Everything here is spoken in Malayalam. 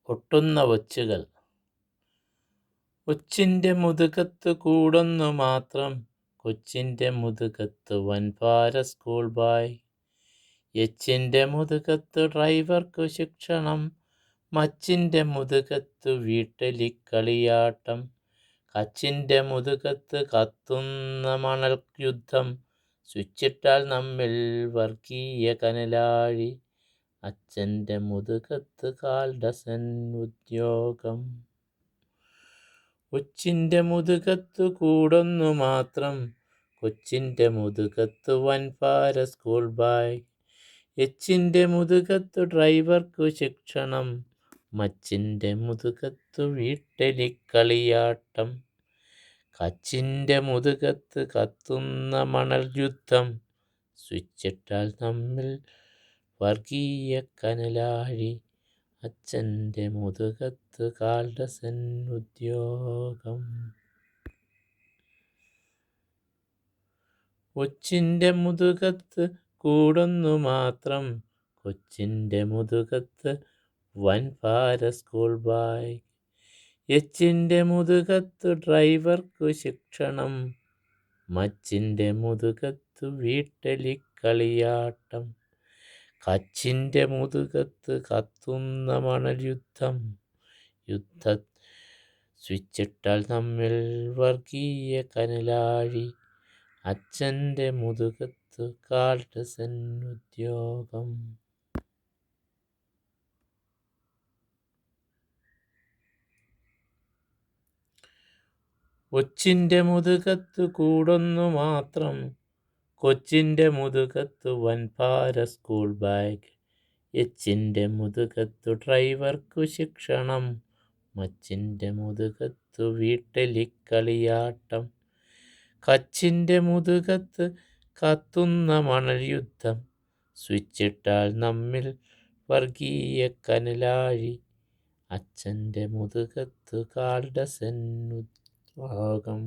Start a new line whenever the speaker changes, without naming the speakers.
ഒട്ടുന്ന ഒച്ചുകൾ. ഒച്ചിൻ്റെ മുതുകത്ത് കൂടൊന്നു മാത്രം, കൊച്ചിൻ്റെ മുതുകത്ത് വൻപാര സ്കൂൾ ബായ്. എച്ചിൻ്റെ മുതുകത്ത് ഡ്രൈവർക്കു ശിക്ഷണം, മച്ചിൻ്റെ മുതുകത്ത് വീട്ടിലിക്കളിയാട്ടം. കച്ചിൻ്റെ മുതുകത്ത് കത്തുന്ന മണൽ യുദ്ധം, സ്വിച്ചിട്ടാൽ നമ്മിൽ വർഗീയ കനലാഴി. അച്ഛൻ്റെ മുതുകത്ത് 1/4 ഡസൻ ഉദ്യോഗം. ഒച്ചിൻ്റെ മുതുകത്ത് കൂടൊന്നു മാത്രം, കൊച്ചിൻ്റെ മുതുകത്ത് വൻപാര സ്കൂൾ ബായ്. എച്ചിൻ്റെ മുതുകത്ത് ഡ്രൈവർക്കു ശിക്ഷണം, മച്ചിൻ്റെ മുതുകത്ത് വീട്ടിലിക്കളിയാട്ടം. കച്ചിൻ്റെ മുതുകത്ത് കത്തുന്ന മണൽ യുദ്ധം, സ്വിച്ചിട്ടാൽ നമ്മിൽ വർഗീയ കനലാഴി. അച്ഛൻ്റെ മുതുകത്ത് 1/4 ഡസൻ ഉദ്യോഗം. ഒച്ചിൻ്റെ മുതുകത്ത് കൂടൊന്നു മാത്രം, കൊച്ചിൻ്റെ മുതുകത്ത് വൻപാര സ്കൂൾ ബായ്. എച്ചിൻ്റെ മുതുകത്ത് ഡ്രൈവർക്കു ശിക്ഷണം, മച്ചിൻ്റെ മുതുകത്ത് വീട്ടിലിക്കളിയാട്ടം. കച്ചിൻ്റെ മുതുകത്ത് കത്തുന്ന മണൽ യുദ്ധം, സ്വിച്ചിട്ടാൽ നമ്മിൽ വർഗീയ കനലാഴി. അച്ഛൻ്റെ മുതുകത്ത് 1/4 ഡസൻ ഉദ്യോഗം. ഒച്ചിൻ്റെ മുതുകത്ത് കൂടൊന്നു മാത്രം, കൊച്ചിൻ്റെ മുതുകത്ത് വൻപാര സ്കൂൾ ബാഗ്. എച്ചിൻ്റെ മുതുകത്ത് ഡ്രൈവർക്കു ശിക്ഷണം, മച്ചിൻ്റെ മുതുകത്ത് വീട്ടിലിക്കളിയാട്ടം. കച്ചിൻ്റെ മുതുകത്ത് കത്തുന്ന മണൽ യുദ്ധം, സ്വിച്ചിട്ടാൽ നമ്മിൽ വർഗീയ കനലാഴി. അച്ഛൻ്റെ മുതുകത്ത് 1/4 ഡസൻ ഉദ്യോഗം.